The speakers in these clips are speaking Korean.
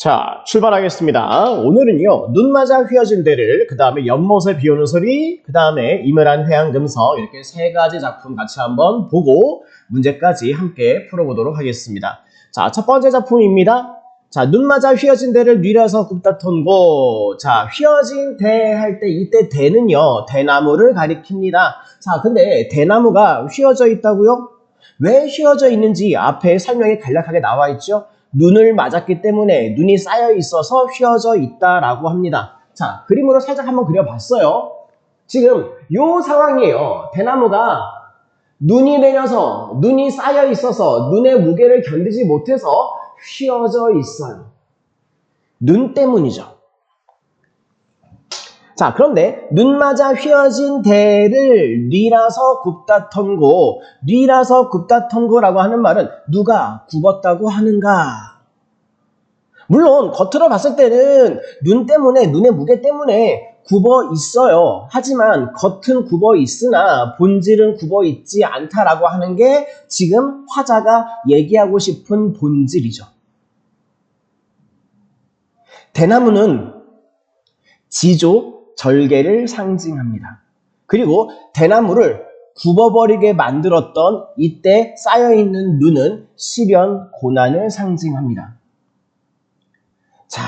자, 출발하겠습니다. 오늘은요, 눈 맞아 휘어진 데를, 그 다음에 연못에 비 오는 소리, 그 다음에 이물한 해양금성, 이렇게 세 가지 작품 같이 한번 보고 문제까지 함께 풀어보도록 하겠습니다. 자, 첫 번째 작품입니다. 자, 눈 맞아 휘어진 데를 뉘려서 굽다 턴고. 자, 휘어진 대 할 때 이때 대는요, 대나무를 가리킵니다. 자, 근데 대나무가 휘어져 있다고요? 왜 휘어져 있는지 앞에 설명이 간략하게 나와 있죠? 눈을 맞았기 때문에 눈이 쌓여 있어서 휘어져 있다라고 합니다. 자, 그림으로 살짝 한번 그려봤어요. 지금 이 상황이에요. 대나무가 눈이 내려서 눈이 쌓여 있어서 눈의 무게를 견디지 못해서 휘어져 있어요. 눈 때문이죠. 자, 그런데 눈 맞아 휘어진 대를 뉘라서 굽다 턴고, 뉘라서 굽다 턴고라고 하는 말은 누가 굽었다고 하는가? 물론 겉으로 봤을 때는 눈 때문에, 눈의 무게 때문에 굽어 있어요. 하지만 겉은 굽어 있으나 본질은 굽어 있지 않다라고 하는 게 지금 화자가 얘기하고 싶은 본질이죠. 대나무는 지조, 절개를 상징합니다. 그리고 대나무를 굽어버리게 만들었던 이때 쌓여있는 눈은 시련, 고난을 상징합니다. 자,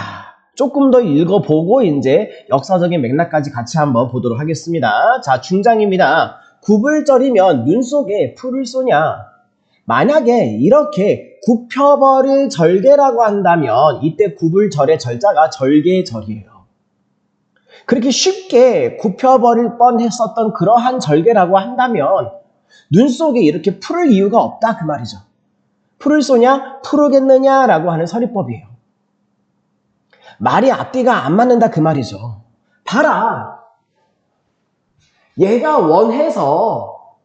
조금 더 읽어보고 이제 역사적인 맥락까지 같이 한번 보도록 하겠습니다. 자, 중장입니다. 굽을 절이면 눈 속에 풀을 쏘냐? 만약에 이렇게 굽혀버릴 절개라고 한다면 이때 굽을 절의 절자가 절개절이에요. 그렇게 쉽게 굽혀버릴 뻔했었던 그러한 절개라고 한다면 눈 속에 이렇게 풀을 이유가 없다 그 말이죠. 풀을 쏘냐? 풀으겠느냐라고 하는 서리법이에요. 말이 앞뒤가 안 맞는다 그 말이죠. 봐라. 얘가 원해서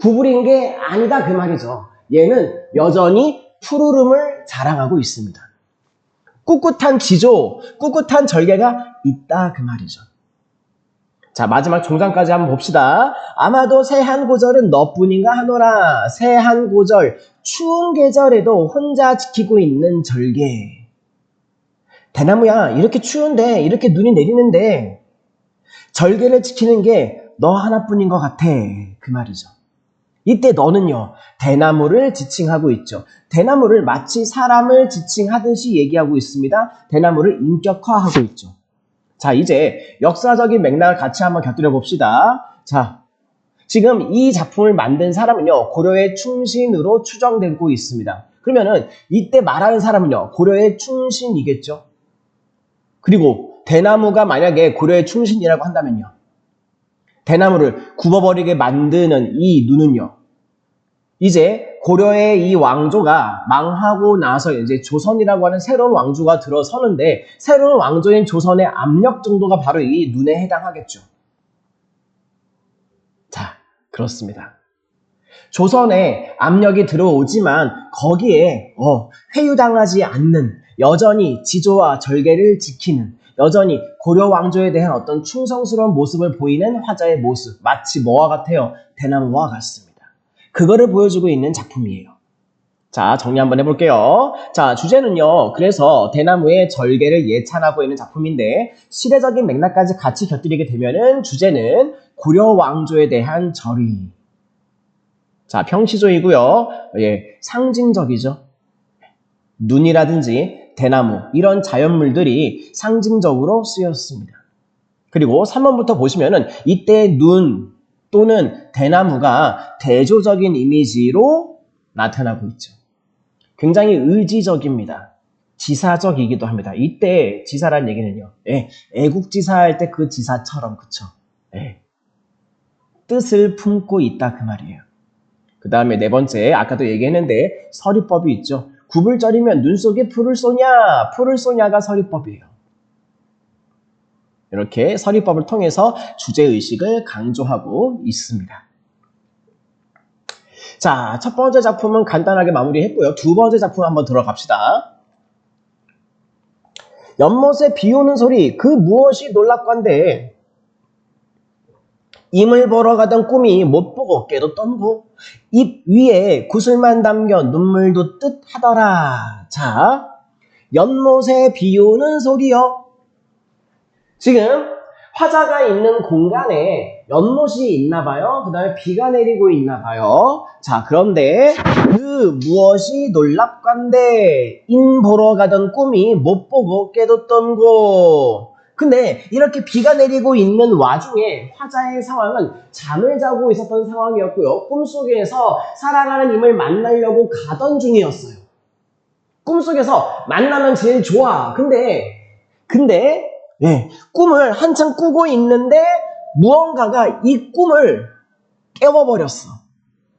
구부린 게 아니다 그 말이죠. 얘는 여전히 푸르름을 자랑하고 있습니다. 꿋꿋한 지조, 꿋꿋한 절개가 있다 그 말이죠. 자, 마지막 종장까지 한번 봅시다. 아마도 새한고절은 너뿐인가 하노라. 새한고절, 추운 계절에도 혼자 지키고 있는 절개. 대나무야, 이렇게 추운데, 이렇게 눈이 내리는데 절개를 지키는 게 너 하나뿐인 것 같아 그 말이죠. 이때 너는요, 대나무를 지칭하고 있죠. 대나무를 마치 사람을 지칭하듯이 얘기하고 있습니다. 대나무를 인격화하고 있죠. 자, 이제 역사적인 맥락을 같이 한번 곁들여 봅시다. 자, 지금 이 작품을 만든 사람은요, 고려의 충신으로 추정되고 있습니다. 그러면은 이때 말하는 사람은요, 고려의 충신이겠죠. 그리고 대나무가 만약에 고려의 충신이라고 한다면요, 대나무를 굽어버리게 만드는 이 눈은요, 이제 고려의 이 왕조가 망하고 나서 이제 조선이라고 하는 새로운 왕조가 들어서는데 새로운 왕조인 조선의 압력 정도가 바로 이 눈에 해당하겠죠. 자, 그렇습니다. 조선에 압력이 들어오지만 거기에 회유당하지 않는, 여전히 지조와 절개를 지키는, 여전히 고려 왕조에 대한 어떤 충성스러운 모습을 보이는 화자의 모습, 마치 뭐와 같아요? 대나무와 같습니다. 그거를 보여주고 있는 작품이에요. 자, 정리 한번 해볼게요. 자, 주제는요, 그래서 대나무의 절개를 예찬하고 있는 작품인데 시대적인 맥락까지 같이 곁들이게 되면은 주제는 고려 왕조에 대한 절의. 자, 평시조이고요. 예, 상징적이죠. 눈이라든지 대나무, 이런 자연물들이 상징적으로 쓰였습니다. 그리고 3번부터 보시면은 이때 눈 또는 대나무가 대조적인 이미지로 나타나고 있죠. 굉장히 의지적입니다. 지사적이기도 합니다. 이때 지사란 얘기는요, 애국지사 할 때 그 지사처럼, 그쵸? 뜻을 품고 있다 그 말이에요. 그 다음에 네 번째, 아까도 얘기했는데 서리법이 있죠. 굽을 절이면 눈 속에 풀을 쏘냐? 풀을 쏘냐가 서리법이에요. 이렇게 서리법을 통해서 주제의식을 강조하고 있습니다. 자, 첫 번째 작품은 간단하게 마무리했고요. 두 번째 작품 한번 들어갑시다. 연못에 비 오는 소리, 그 무엇이 놀랍건데 임을 보러 가던 꿈이 못 보고 깨도 떤고 입 위에 구슬만 담겨 눈물도 뜻하더라. 자, 연못에 비 오는 소리요. 지금 화자가 있는 공간에 연못이 있나 봐요. 그 다음에 비가 내리고 있나 봐요. 자, 그런데 그 무엇이 놀랍건대 인 보러 가던 꿈이 못 보고 깨뒀던 고. 근데 이렇게 비가 내리고 있는 와중에 화자의 상황은 잠을 자고 있었던 상황이었고요. 꿈속에서 사랑하는 임을 만나려고 가던 중이었어요. 꿈속에서 만나면 제일 좋아. 근데 꿈을 한참 꾸고 있는데 무언가가 이 꿈을 깨워버렸어.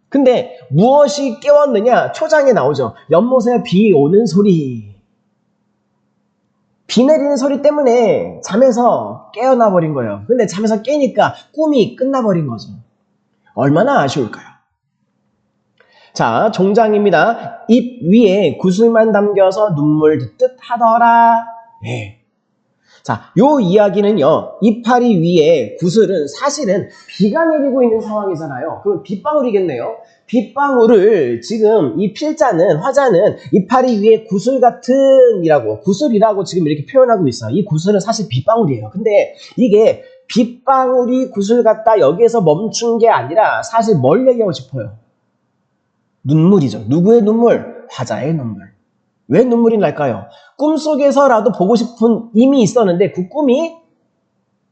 근데 무엇이 깨웠느냐? 초장에 나오죠. 연못에 비 오는 소리. 비 내리는 소리 때문에 잠에서 깨어나 버린 거예요. 근데 잠에서 깨니까 꿈이 끝나버린 거죠. 얼마나 아쉬울까요? 자, 종장입니다. 입 위에 구슬만 담겨서 눈물 듣듯 하더라. 자, 요 이야기는요, 이파리 위에 구슬은 사실은 비가 내리고 있는 상황이잖아요. 그럼 빗방울이겠네요. 빗방울을 지금 이 필자는, 화자는 이파리 위에 구슬 같은 이라고, 구슬이라고 지금 이렇게 표현하고 있어요. 이 구슬은 사실 빗방울이에요. 근데 이게 빗방울이 구슬 같다 여기에서 멈춘 게 아니라 사실 뭘 얘기하고 싶어요? 눈물이죠. 누구의 눈물? 화자의 눈물. 왜 눈물이 날까요? 꿈속에서라도 보고 싶은 임이 있었는데 그 꿈이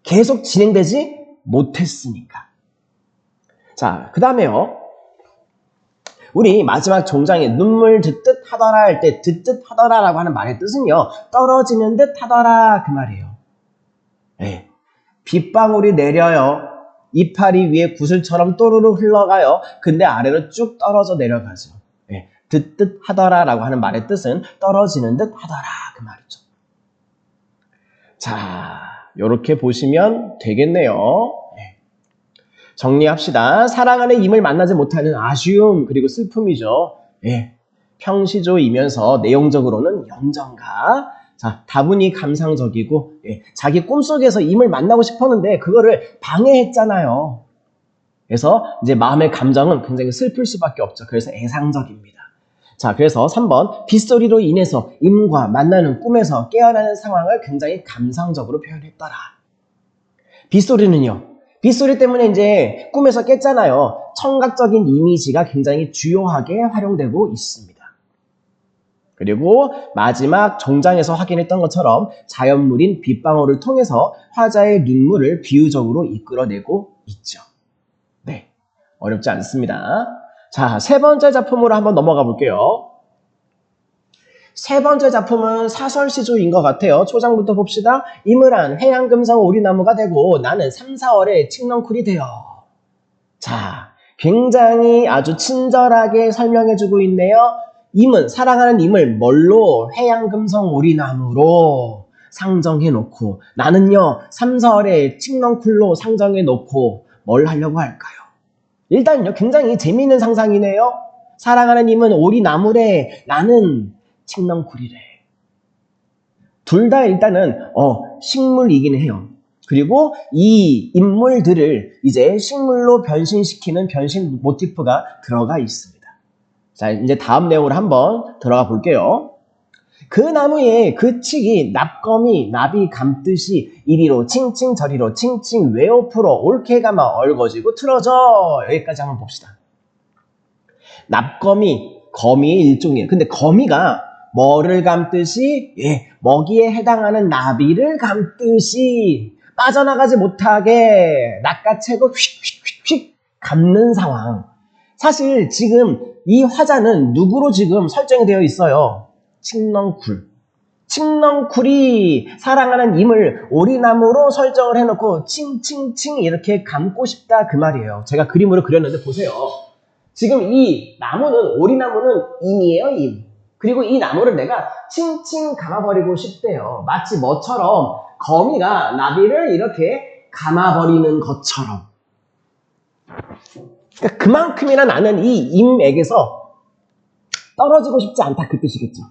계속 진행되지 못했으니까. 자, 그 다음에요. 우리 마지막 종장에 눈물 듣듯 하더라 할 때 듣듯 하더라라고 하는 말의 뜻은요. 떨어지는 듯 하더라 그 말이에요. 빗방울이 내려요. 이파리 위에 구슬처럼 또르르 흘러가요. 근데 아래로 쭉 떨어져 내려가죠. 듣듯 하더라라고 하는 말의 뜻은 떨어지는 듯 하더라 그 말이죠. 자, 요렇게 보시면 되겠네요. 정리합시다. 사랑하는 임을 만나지 못하는 아쉬움 그리고 슬픔이죠. 평시조이면서 내용적으로는 연정가. 자, 다분히 감상적이고 자기 꿈속에서 임을 만나고 싶었는데 그거를 방해했잖아요. 그래서 이제 마음의 감정은 굉장히 슬플 수밖에 없죠. 그래서 애상적입니다. 자, 그래서 3번 빗소리로 인해서 임과 만나는 꿈에서 깨어나는 상황을 굉장히 감상적으로 표현했더라. 빗소리는요. 빗소리 때문에 이제 꿈에서 깼잖아요. 청각적인 이미지가 굉장히 주요하게 활용되고 있습니다. 그리고 마지막 종장에서 확인했던 것처럼 자연물인 빗방울을 통해서 화자의 눈물을 비유적으로 이끌어내고 있죠. 네, 어렵지 않습니다. 자, 세 번째 작품으로 한번 넘어가 볼게요. 세 번째 작품은 사설시조인 것 같아요. 초장부터 봅시다. 이물안 해양금성 오리나무가 되고 나는 3, 4월에 칡넝쿨이 되어. 자, 굉장히 아주 친절하게 설명해주고 있네요. 임은, 사랑하는 임을 뭘로? 해양금성 오리나무로 상정해놓고 나는요 3, 4월에 칡넝쿨로 상정해놓고 뭘 하려고 할까요? 일단요 굉장히 재미있는 상상이네요. 사랑하는 임은 오리나무래, 나는 칡넝쿨이래. 둘 다 일단은 식물이긴 해요. 그리고 이 인물들을 이제 식물로 변신시키는 변신 모티프가 들어가 있습니다. 자, 이제 다음 내용으로 한번 들어가 볼게요. 그 나무에 그 칡이 납검이 나비 감듯이 이리로 칭칭 저리로 칭칭 외호 풀어 옳게 감아 얼거지고 틀어져. 여기까지 한번 봅시다. 납검이 거미의 일종이에요. 근데 거미가 뭐를 감듯이? 먹이에 해당하는 나비를 감듯이 빠져나가지 못하게 낚아채고 휙휙휙휙 감는 상황. 사실 지금 이 화자는 누구로 지금 설정이 되어 있어요? 칡넝쿨. 칡넝쿨이 사랑하는 임을 오리나무로 설정을 해놓고 칭칭칭 이렇게 감고 싶다 그 말이에요. 제가 그림으로 그렸는데 보세요. 지금 이 나무는, 오리나무는 임이에요, 임. 그리고 이 나무를 내가 칭칭 감아버리고 싶대요. 마치 뭐처럼? 거미가 나비를 이렇게 감아버리는 것처럼. 그러니까 그만큼이나 나는 이 임에게서 떨어지고 싶지 않다 그 뜻이겠죠.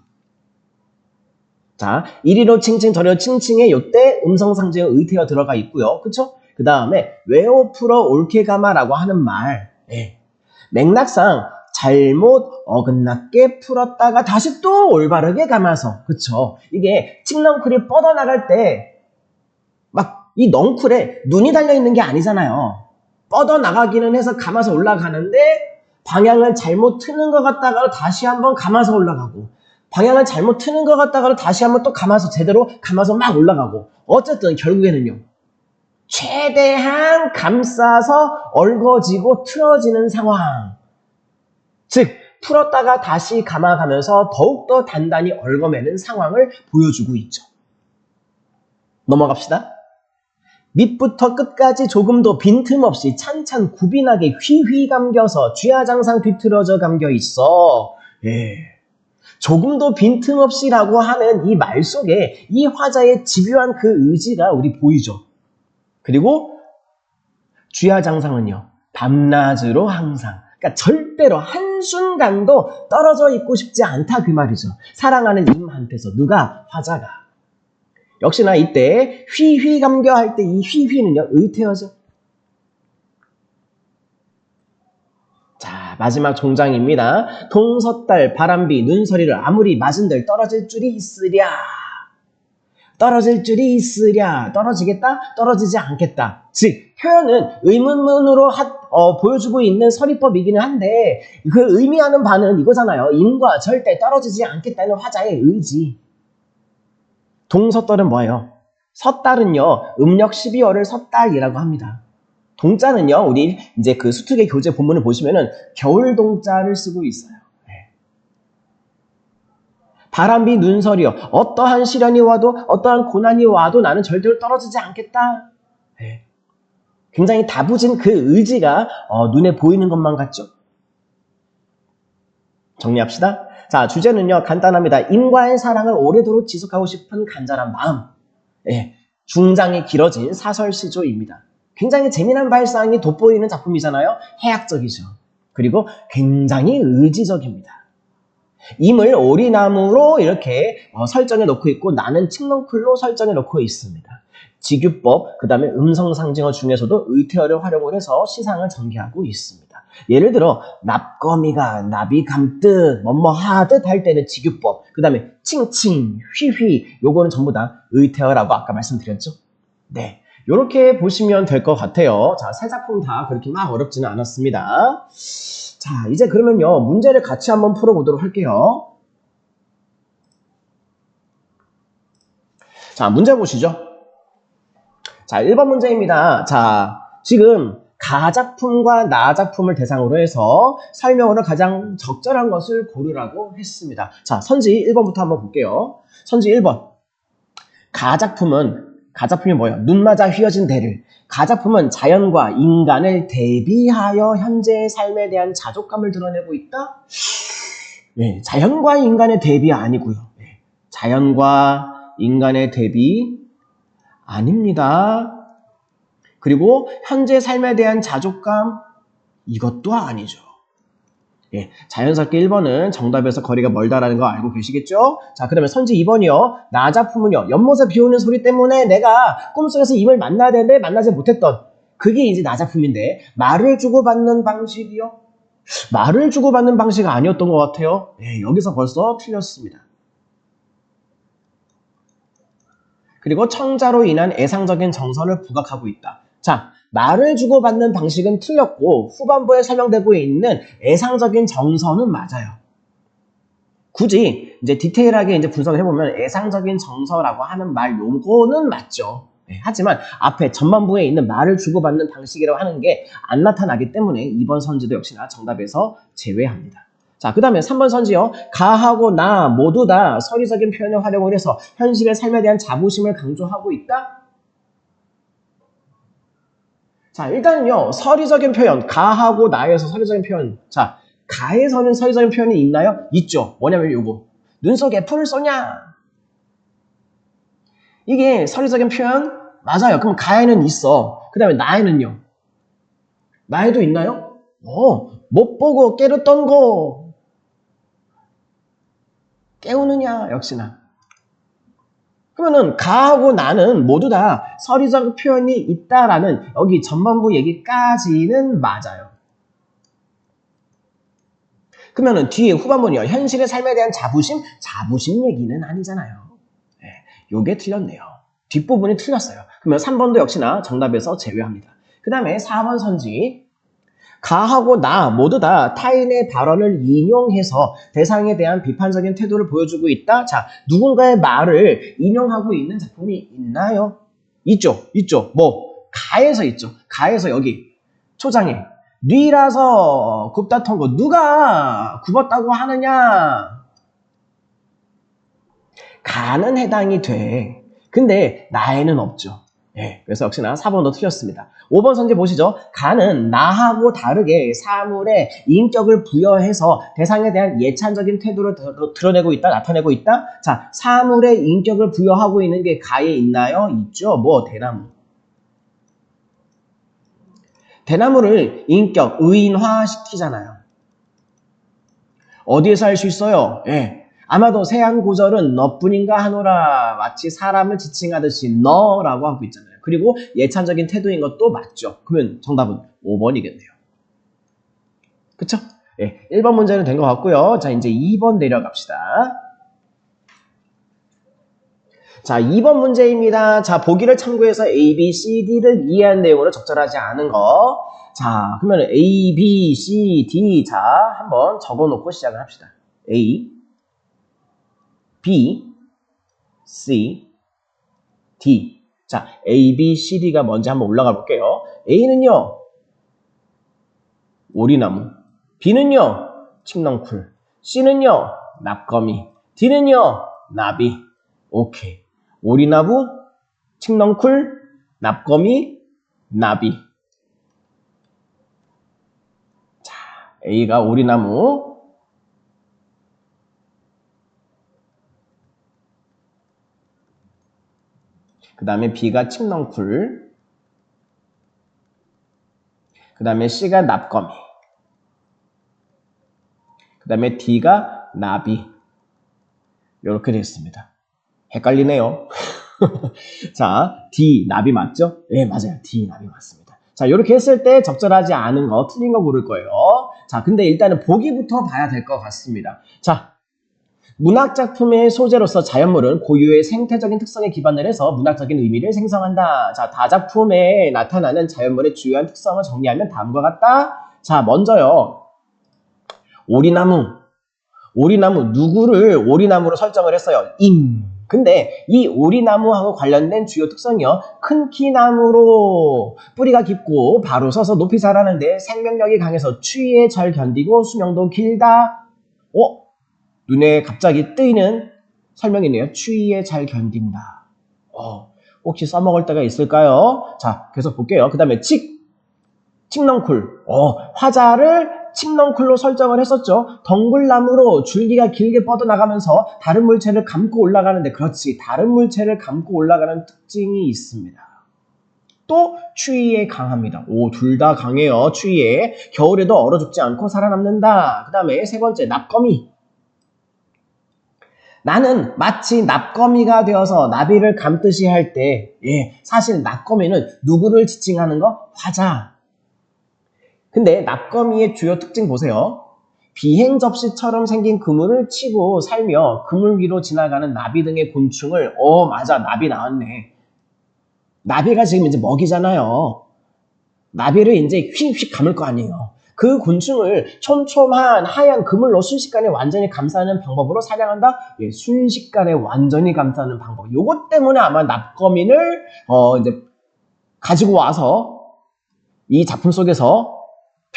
자, 이리로 칭칭 저리로 칭칭에 요때 음성상징의 의태어 들어가 있고요. 그쵸? 그 다음에 외호 풀어 옳게 감아라고 하는 말. 맥락상 잘못 어긋나게 풀었다가 다시 또 올바르게 감아서. 그쵸? 이게 칡넝쿨이 뻗어나갈 때 막 이 넝쿨에 눈이 달려있는 게 아니잖아요. 뻗어나가기는 해서 감아서 올라가는데 방향을 잘못 트는 것 같다가 다시 한번 감아서 올라가고, 방향을 잘못 트는 것 같다가 다시 한번 또 감아서 제대로 감아서 막 올라가고, 어쨌든 결국에는요, 최대한 감싸서 얽어지고 틀어지는 상황. 즉 풀었다가 다시 감아가면서 더욱더 단단히 얽어매는 상황을 보여주고 있죠. 넘어갑시다. 밑부터 끝까지 조금도 빈틈없이 찬찬 굽이나게 휘휘 감겨서 쥐하장상 뒤틀어져 감겨 있어. 예. 조금도 빈틈없이라고 하는 이 말 속에 이 화자의 집요한 그 의지가 우리 보이죠. 그리고 쥐하장상은요, 밤낮으로 항상, 그러니까 절대로 한순간도 떨어져 있고 싶지 않다 그 말이죠. 사랑하는 임한테서. 누가? 화자가. 역시나 이때 휘휘 감겨 할 때 이 휘휘는요, 의태어죠. 자, 마지막 종장입니다. 동섣달 바람비 눈서리를 아무리 맞은들 떨어질 줄이 있으랴. 떨어질 줄이 있으랴. 떨어지겠다? 떨어지지 않겠다. 즉 표현은 의문문으로 보여주고 있는 서리법이기는 한데 그 의미하는 바는 이거잖아요. 임과 절대 떨어지지 않겠다는 화자의 의지. 동섣달은 뭐예요? 섣달은요, 음력 12월을 섣달이라고 합니다. 동자는요, 우리 이제 그 수특의 교재 본문을 보시면은 겨울 동자를 쓰고 있어요. 네. 바람비 눈서리요. 어떠한 시련이 와도, 어떠한 고난이 와도 나는 절대로 떨어지지 않겠다. 네. 굉장히 다부진 그 의지가 눈에 보이는 것만 같죠? 정리합시다. 자, 주제는요, 간단합니다. 임과의 사랑을 오래도록 지속하고 싶은 간절한 마음. 예, 중장이 길어진 사설시조입니다. 굉장히 재미난 발상이 돋보이는 작품이잖아요. 해학적이죠. 그리고 굉장히 의지적입니다. 임을 오리나무로 이렇게 설정해 놓고 있고 나는 칡넝쿨로 설정해 놓고 있습니다. 직유법, 그 다음에 음성상징어 중에서도 의태어를 활용을 해서 시상을 전개하고 있습니다. 예를 들어 납거미가 나비 감듯 뭐뭐 하듯 할 때는 직유법, 그 다음에 칭칭, 휘휘, 요거는 전부 다 의태어라고 아까 말씀드렸죠. 네, 요렇게 보시면 될 것 같아요. 자, 세 작품 다 그렇게 막 어렵지는 않았습니다. 자, 이제 그러면요, 문제를 같이 한번 풀어보도록 할게요. 자, 문제 보시죠. 자, 1번 문제입니다. 자, 지금 가작품과 나작품을 대상으로 해서 설명으로 가장 적절한 것을 고르라고 했습니다. 자, 선지 1번부터 한번 볼게요. 선지 1번. 가작품이 뭐예요? 눈 맞아 휘어진 대를. 가작품은 자연과 인간을 대비하여 현재의 삶에 대한 자족감을 드러내고 있다? 네, 자연과 인간의 대비 아니고요. 네, 자연과 인간의 대비 아닙니다. 그리고 현재 삶에 대한 자족감, 이것도 아니죠. 예, 자연스럽게 1번은 정답에서 거리가 멀다라는 거 알고 계시겠죠? 자, 그 다음에 선지 2번이요. 나작품은요, 연못에 비 오는 소리 때문에 내가 꿈속에서 임을 만나야 되는데 만나지 못했던, 그게 이제 나작품인데, 말을 주고받는 방식이요? 말을 주고받는 방식 아니었던 것 같아요. 예, 여기서 벌써 틀렸습니다. 그리고 청자로 인한 애상적인 정서를 부각하고 있다. 자, 말을 주고받는 방식은 틀렸고 후반부에 설명되고 있는 애상적인 정서는 맞아요. 굳이 이제 디테일하게 이제 분석을 해보면 애상적인 정서라고 하는 말 요거는 맞죠. 네, 하지만 앞에 전반부에 있는 말을 주고받는 방식이라고 하는 게 안 나타나기 때문에 이번 선지도 역시나 정답에서 제외합니다. 자, 그 다음에 3번 선지요. 가하고 나 모두 다 서리적인 표현을 활용을 해서 현실의 삶에 대한 자부심을 강조하고 있다. 자, 일단은요, 서리적인 표현, 가하고 나에서 서리적인 표현. 자, 가에서는 서리적인 표현이 있나요? 있죠. 뭐냐면 요거. 눈 속에 풀을 쏘냐? 이게 서리적인 표현? 맞아요. 그럼 가에는 있어. 그 다음에 나에는요? 나에도 있나요? 못 보고 깨렸던 거. 깨우느냐? 역시나. 그러면은 가하고 나는 모두 다 서리적 표현이 있다라는 여기 전반부 얘기까지는 맞아요. 그러면은 뒤에 후반부는요. 현실의 삶에 대한 자부심 얘기는 아니잖아요. 네, 요게 틀렸네요. 뒷부분이 틀렸어요. 그러면 3번도 역시나 정답에서 제외합니다. 그 다음에 4번 선지. 가하고 나 모두 다 타인의 발언을 인용해서 대상에 대한 비판적인 태도를 보여주고 있다. 자, 누군가의 말을 인용하고 있는 작품이 있나요? 있죠. 뭐 가에서 있죠. 가에서 여기 초장에 뉘라서 굽다 턴 거 누가 굽었다고 하느냐? 가는 해당이 돼. 근데 나에는 없죠. 네, 그래서 역시나 4번도 틀렸습니다. 5번 선지 보시죠. 가는 나하고 다르게 사물에 인격을 부여해서 대상에 대한 예찬적인 태도를 드러내고 있다, 나타내고 있다. 자, 사물에 인격을 부여하고 있는 게 가에 있나요? 있죠. 뭐 대나무. 대나무를 인격, 의인화시키잖아요. 어디에서 할 수 있어요? 예. 아마도 세안고절은 너뿐인가 하노라 마치 사람을 지칭하듯이 너라고 하고 있잖아요. 그리고 예찬적인 태도인 것도 맞죠. 그러면 정답은 5번이겠네요. 그쵸? 예, 1번 문제는 된 것 같고요. 자, 이제 2번 내려갑시다. 자, 2번 문제입니다. 자, 보기를 참고해서 A, B, C, D를 이해한 내용으로 적절하지 않은 거. 자, 그러면 A, B, C, D. 자, 한번 적어놓고 시작을 합시다. A, B, C, D. 자, A, B, C, D가 뭔지 한번 올라가 볼게요. A는요, 오리나무. B는요, 칡넝쿨. C는요, 납거미. D는요, 나비. 오케이. 오리나무, 칡넝쿨, 납거미, 나비. 자, A가 오리나무. 그 다음에 B가 칡넝쿨. 그 다음에 C가 납거미. 그 다음에 D가 나비. 이렇게 되어 있습니다. 헷갈리네요. 자, D, 나비 맞죠? 네, 맞아요. D, 나비 맞습니다. 자, 이렇게 했을 때 적절하지 않은 거, 틀린 거 고를 거예요. 자, 근데 일단은 보기부터 봐야 될 것 같습니다. 자, 문학작품의 소재로서 자연물은 고유의 생태적인 특성에 기반을 해서 문학적인 의미를 생성한다. 자, 다작품에 나타나는 자연물의 주요한 특성을 정리하면 다음과 같다. 자, 먼저요. 오리나무, 누구를 오리나무로 설정을 했어요? 근데 이 오리나무하고 관련된 주요 특성이요. 큰 키나무로 뿌리가 깊고 바로 서서 높이 자라는데 생명력이 강해서 추위에 잘 견디고 수명도 길다. 눈에 갑자기 뜨이는 설명이네요. 추위에 잘 견딘다. 혹시 써먹을 때가 있을까요? 자, 계속 볼게요. 그 다음에 칡넝쿨. 화자를 칡넝쿨로 설정을 했었죠. 덩굴나무로 줄기가 길게 뻗어나가면서 다른 물체를 감고 올라가는데, 그렇지, 다른 물체를 감고 올라가는 특징이 있습니다. 또 추위에 강합니다. 둘 다 강해요. 추위에. 겨울에도 얼어 죽지 않고 살아남는다. 그 다음에 세 번째, 납거미. 나는 마치 납거미가 되어서 나비를 감듯이 할 때, 사실 납거미는 누구를 지칭하는 거? 화자. 근데 납거미의 주요 특징 보세요. 비행 접시처럼 생긴 그물을 치고 살며 그물 위로 지나가는 나비 등의 곤충을, 맞아, 나비 나왔네. 나비가 지금 이제 먹이잖아요. 나비를 이제 휙휙 감을 거 아니에요. 그 곤충을 촘촘한 하얀 그물로 순식간에 완전히 감싸는 방법으로 사냥한다? 순식간에 완전히 감싸는 방법. 요것 때문에 아마 납거미를 이제 가지고 와서 이 작품 속에서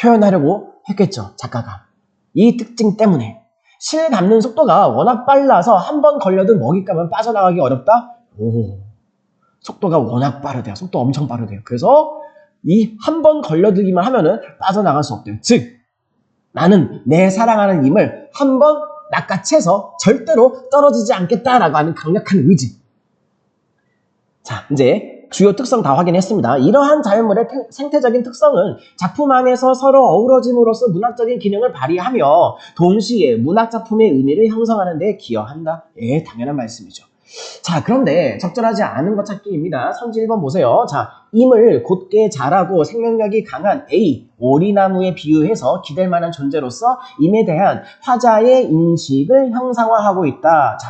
표현하려고 했겠죠, 작가가. 이 특징 때문에. 실 감는 속도가 워낙 빨라서 한 번 걸려든 먹잇감은 빠져나가기 어렵다? 속도가 워낙 빠르대요. 속도 엄청 빠르대요. 그래서 이 한 번 걸려들기만 하면은 빠져나갈 수 없대요. 즉, 나는 내 사랑하는 임을 한 번 낚아채서 절대로 떨어지지 않겠다라고 하는 강력한 의지. 자, 이제 주요 특성 다 확인했습니다. 이러한 자연물의 생태적인 특성은 작품 안에서 서로 어우러짐으로써 문학적인 기능을 발휘하며 동시에 문학작품의 의미를 형성하는 데 기여한다. 당연한 말씀이죠. 자, 그런데 적절하지 않은 것 찾기입니다. 선지 1번 보세요. 자, 임을 곧게 자라고 생명력이 강한 A, 오리나무에 비유해서 기댈 만한 존재로서 임에 대한 화자의 인식을 형상화하고 있다. 자,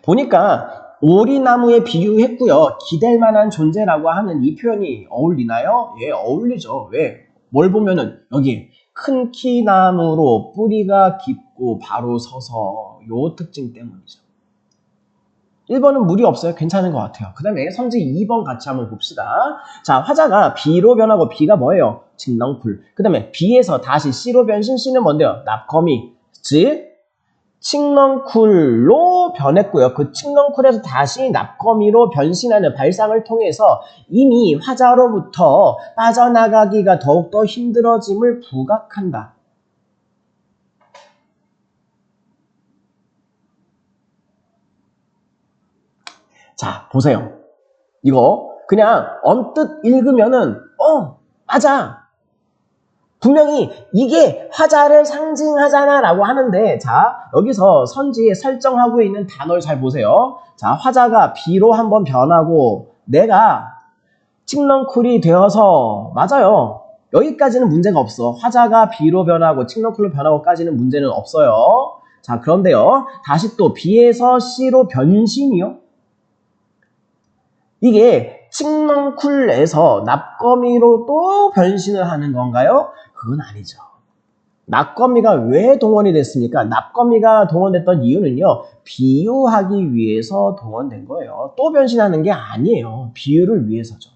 보니까 오리나무에 비유했고요. 기댈 만한 존재라고 하는 이 표현이 어울리나요? 예, 어울리죠. 왜? 뭘 보면은 여기 큰 키나무로 뿌리가 깊고 바로 서서 요 특징 때문이죠. 1번은 무리 없어요. 괜찮은 것 같아요. 그 다음에 선지 2번 같이 한번 봅시다. 자, 화자가 B로 변하고 B가 뭐예요? 칡넝쿨. 그 다음에 B에서 다시 C로 변신. C는 뭔데요? 납거미. 즉 칡넝쿨로 변했고요. 그 칡넝쿨에서 다시 납거미로 변신하는 발상을 통해서 이미 화자로부터 빠져나가기가 더욱더 힘들어짐을 부각한다. 자, 보세요. 이거 그냥 언뜻 읽으면은 맞아. 분명히 이게 화자를 상징하잖아 라고 하는데, 자, 여기서 선지에 설정하고 있는 단어를 잘 보세요. 자, 화자가 B로 한번 변하고 내가 칡넝쿨이 되어서, 맞아요. 여기까지는 문제가 없어. 화자가 B로 변하고 칡넝쿨로 변하고까지는 문제는 없어요. 자, 그런데요, 다시 또 B에서 C로 변신이요. 이게 칡넝쿨에서 납거미로 또 변신을 하는 건가요? 그건 아니죠. 납거미가 왜 동원이 됐습니까? 납거미가 동원됐던 이유는요, 비유하기 위해서 동원된 거예요. 또 변신하는 게 아니에요. 비유를 위해서죠.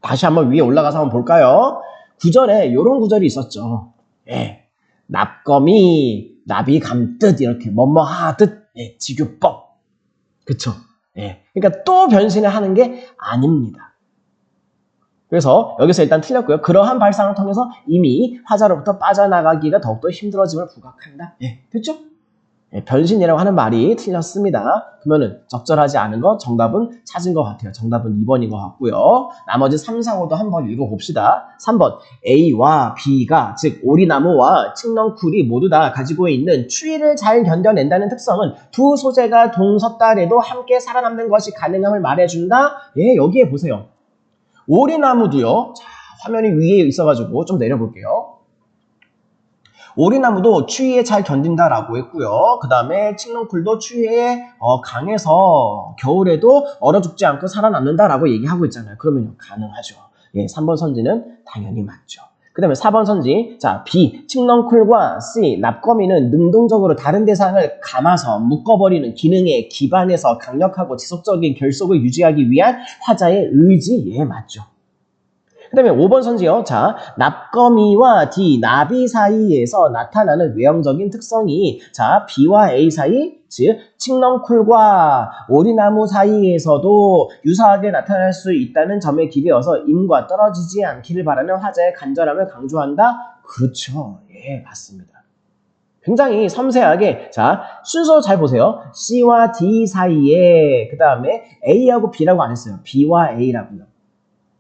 다시 한번 위에 올라가서 한번 볼까요? 구절에 이런 구절이 있었죠. 예, 납거미, 나비 감듯 이렇게 뭐뭐 하듯, 예, 지교법. 그쵸? 예, 그러니까 또 변신을 하는 게 아닙니다. 그래서 여기서 일단 틀렸고요. 그러한 발상을 통해서 이미 화자로부터 빠져나가기가 더욱더 힘들어짐을 부각한다. 예, 됐죠? 예, 변신이라고 하는 말이 틀렸습니다. 그러면은 적절하지 않은 거 정답은 찾은 것 같아요. 정답은 2번인 것 같고요. 나머지 3, 4, 5도 한번 읽어봅시다. 3번 A와 B가 즉 오리나무와 칡넝쿨이 모두 다 가지고 있는 추위를 잘 견뎌낸다는 특성은 두 소재가 동섰달에도 함께 살아남는 것이 가능함을 말해준다. 예, 여기에 보세요. 오리나무도요. 자, 화면이 위에 있어가지고 좀 내려볼게요. 오리나무도 추위에 잘 견딘다라고 했고요. 그 다음에 칡넝쿨도 추위에 강해서 겨울에도 얼어 죽지 않고 살아남는다라고 얘기하고 있잖아요. 그러면 가능하죠. 예, 3번 선지는 당연히 맞죠. 그 다음에 4번 선지, 자, B, 칡넝쿨과 C, 납거미는 능동적으로 다른 대상을 감아서 묶어버리는 기능에 기반해서 강력하고 지속적인 결속을 유지하기 위한 화자의 의지, 예, 맞죠. 그 다음에 5번 선지요. 자, 납거미와 D, 나비 사이에서 나타나는 외형적인 특성이, 자, B와 A 사이, 즉 칡넝쿨과 오리나무 사이에서도 유사하게 나타날 수 있다는 점에 기대어서 임과 떨어지지 않기를 바라는 화자의 간절함을 강조한다. 그렇죠. 예, 맞습니다. 굉장히 섬세하게, 자, 순서 잘 보세요. C와 D 사이에, 그 다음에 A하고 B라고 안 했어요. B와 A라고요.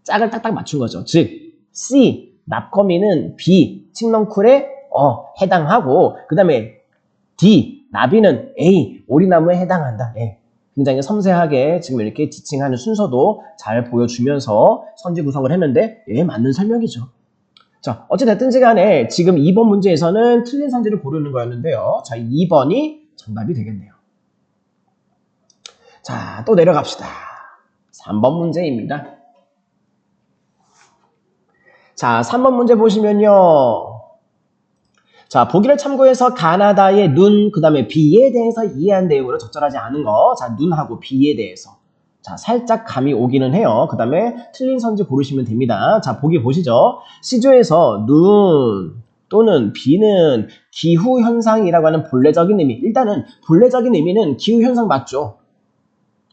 짝을 딱딱 맞춘 거죠. 즉 C, 납거미는 B, 칡넝쿨에 해당하고, 그 다음에 D, 나비는 A, 오리나무에 해당한다. 예. 굉장히 섬세하게 지금 이렇게 지칭하는 순서도 잘 보여주면서 선지 구성을 했는데, 예, 맞는 설명이죠. 자, 어찌됐든지 간에 지금 2번 문제에서는 틀린 선지를 고르는 거였는데요. 자, 2번이 정답이 되겠네요. 자, 또 내려갑시다. 3번 문제입니다. 자, 3번 문제 보시면요. 자, 보기를 참고해서 가나다의 눈, 그 다음에 비에 대해서 이해한 내용으로 적절하지 않은 거. 자, 눈하고 비에 대해서. 자, 살짝 감이 오기는 해요. 그 다음에 틀린 선지 고르시면 됩니다. 자, 보기 보시죠. 시조에서 눈 또는 비는 기후현상이라고 하는 본래적인 의미. 일단은 본래적인 의미는 기후현상 맞죠?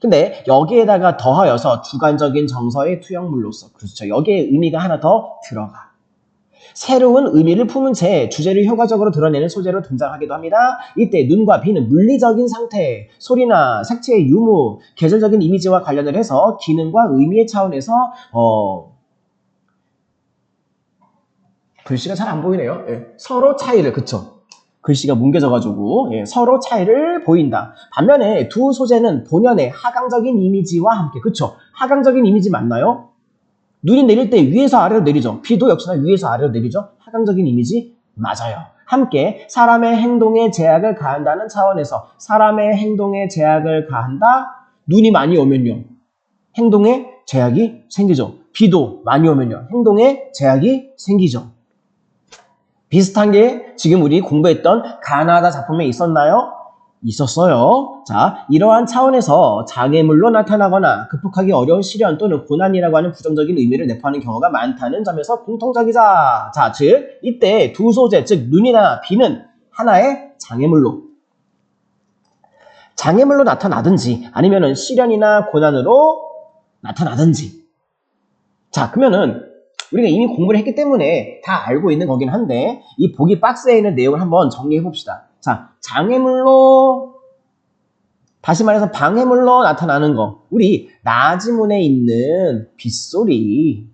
근데 여기에다가 더하여서 주관적인 정서의 투영물로서, 그렇죠. 여기에 의미가 하나 더 들어가. 새로운 의미를 품은 채 주제를 효과적으로 드러내는 소재로 등장하기도 합니다. 이때 눈과 비는 물리적인 상태, 소리나 색채의 유무, 계절적인 이미지와 관련을 해서 기능과 의미의 차원에서 글씨가 잘 안 보이네요. 예. 서로 차이를, 그쵸? 글씨가 뭉개져가지고 서로 차이를 보인다. 반면에 두 소재는 본연의 하강적인 이미지와 함께, 그쵸? 하강적인 이미지 맞나요? 눈이 내릴 때 위에서 아래로 내리죠. 비도 역시나 위에서 아래로 내리죠. 하강적인 이미지 맞아요. 함께 사람의 행동에 제약을 가한다는 차원에서 사람의 행동에 제약을 가한다. 눈이 많이 오면요, 행동에 제약이 생기죠. 비도 많이 오면요, 행동에 제약이 생기죠. 비슷한 게 지금 우리 공부했던 가나다 작품에 있었나요? 있었어요. 자, 이러한 차원에서 장애물로 나타나거나 극복하기 어려운 시련 또는 고난이라고 하는 부정적인 의미를 내포하는 경우가 많다는 점에서 공통적이다. 자, 즉 이때 두 소재, 즉 눈이나 비는 하나의 장애물로 나타나든지 아니면은 시련이나 고난으로 나타나든지. 자, 그러면은 우리가 이미 공부를 했기 때문에 다 알고 있는 거긴 한데 이 보기 박스에 있는 내용을 한번 정리해 봅시다. 자, 장애물로, 다시 말해서 방해물로 나타나는 거. 우리 나지문에 있는 빗소리,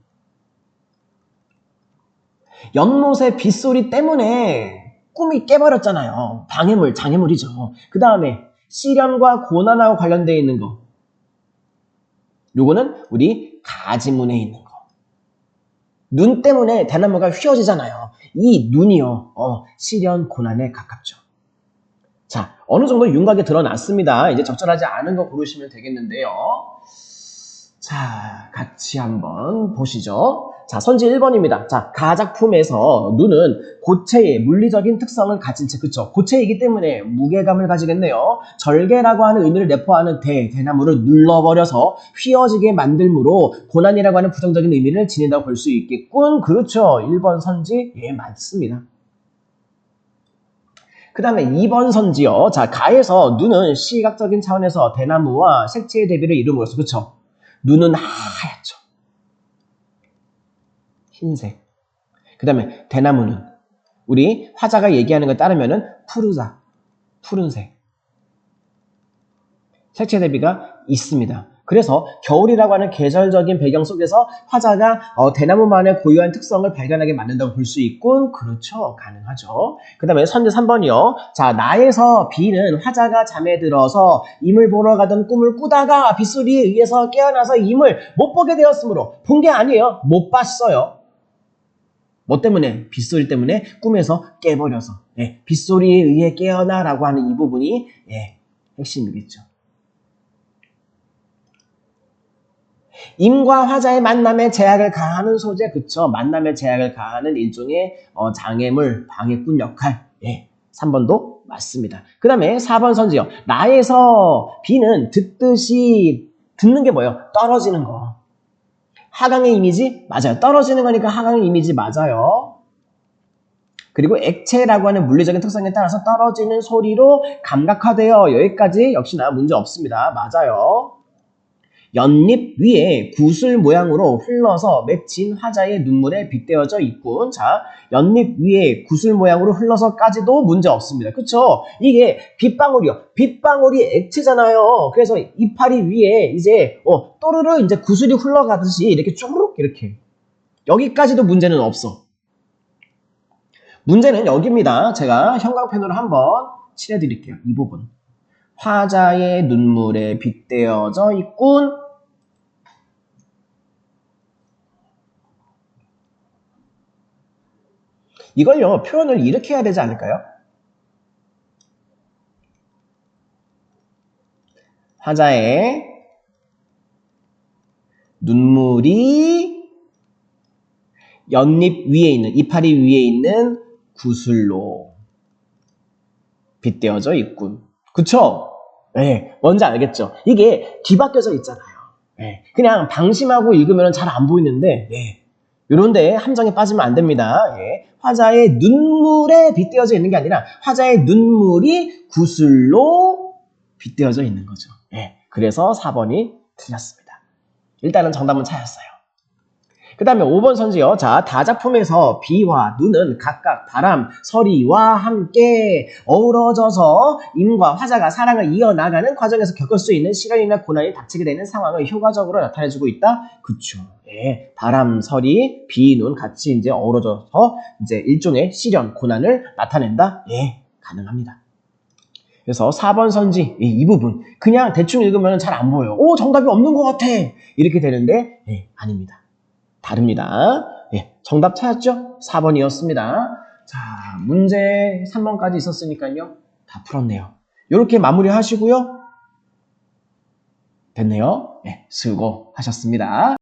연못의 빗소리 때문에 꿈이 깨버렸잖아요. 방해물, 장애물이죠. 그 다음에 시련과 고난하고 관련되어 있는 거, 요거는 우리 가지문에 있는 거. 눈 때문에 대나무가 휘어지잖아요. 이 눈이요, 시련, 고난에 가깝죠. 자, 어느 정도 윤곽이 드러났습니다. 이제 적절하지 않은 거 고르시면 되겠는데요. 자, 같이 한번 보시죠. 자, 선지 1번입니다. 자, 가작품에서 눈은 고체의 물리적인 특성을 가진 채, 그쵸? 고체이기 때문에 무게감을 가지겠네요. 절개라고 하는 의미를 내포하는 대나무를 눌러버려서 휘어지게 만들므로 고난이라고 하는 부정적인 의미를 지닌다고 볼 수 있겠군. 그렇죠. 1번 선지, 예, 맞습니다. 그 다음에 2번 선지요. 자, 가에서 눈은 시각적인 차원에서 대나무와 색채의 대비를 이룸으로써, 그쵸? 눈은 하얗죠. 흰색. 그 다음에 대나무는 우리 화자가 얘기하는 것에 따르면은 푸른색. 색채 대비가 있습니다. 그래서 겨울이라고 하는 계절적인 배경 속에서 화자가 대나무만의 고유한 특성을 발견하게 만든다고 볼 수 있군. 그렇죠. 가능하죠. 그 다음에 선지 3번이요. 자, 나에서 비는 화자가 잠에 들어서 임을 보러 가던 꿈을 꾸다가 빗소리에 의해서 깨어나서 임을 못 보게 되었으므로, 본 게 아니에요. 못 봤어요. 뭐 때문에? 빗소리 때문에 꿈에서 깨버려서. 예, 빗소리에 의해 깨어나라고 하는 이 부분이 핵심이겠죠. 임과 화자의 만남에 제약을 가하는 소재, 그쵸? 만남에 제약을 가하는 일종의 장애물, 방해꾼 역할. 예, 3번도 맞습니다. 그 다음에 4번 선지요. 나에서 비는 듣듯이, 듣는 게 뭐예요? 떨어지는 거. 하강의 이미지? 맞아요. 떨어지는 거니까 하강의 이미지 맞아요. 그리고 액체라고 하는 물리적인 특성에 따라서 떨어지는 소리로 감각화되어, 여기까지 역시나 문제 없습니다. 맞아요. 연잎 위에 구슬 모양으로 흘러서 맺힌 화자의 눈물에 빗대어져 있군. 자, 연잎 위에 구슬 모양으로 흘러서까지도 문제 없습니다. 그쵸? 이게 빗방울이요. 빗방울이 액체잖아요. 그래서 이파리 위에 이제 또르르 이제 구슬이 흘러가듯이 이렇게 쪼르륵 이렇게. 여기까지도 문제는 없어. 문제는 여기입니다. 제가 형광펜으로 한번 칠해드릴게요. 이 부분. 화자의 눈물에 빗대어져 있군. 이걸요, 표현을 이렇게 해야 되지 않을까요? 화자의 눈물이 연잎 위에 있는, 이파리 위에 있는 구슬로 빗대어져 있군. 그쵸? 네, 뭔지 알겠죠? 이게 뒤바뀌어져 있잖아요. 네, 그냥 방심하고 읽으면 잘 안 보이는데, 이런데 함정에 빠지면 안 됩니다. 화자의 눈물에 빗대어져 있는 게 아니라 화자의 눈물이 구슬로 빗대어져 있는 거죠. 그래서 4번이 틀렸습니다. 일단은 정답은 찾았어요. 그 다음에 5번 선지요. 자, 다작품에서 비와 눈은 각각 바람, 서리와 함께 어우러져서 임과 화자가 사랑을 이어나가는 과정에서 겪을 수 있는 시련이나 고난이 닥치게 되는 상황을 효과적으로 나타내주고 있다. 그쵸. 바람, 서리, 비, 눈 같이 이제 어우러져서 이제 일종의 시련, 고난을 나타낸다. 가능합니다. 그래서 4번 선지 이 부분 그냥 대충 읽으면 잘 안 보여요. 오, 정답이 없는 것 같아. 이렇게 되는데 아닙니다. 다릅니다. 정답 찾았죠? 4번이었습니다. 자, 문제 3번까지 있었으니까요. 다 풀었네요. 이렇게 마무리하시고요. 됐네요. 수고하셨습니다.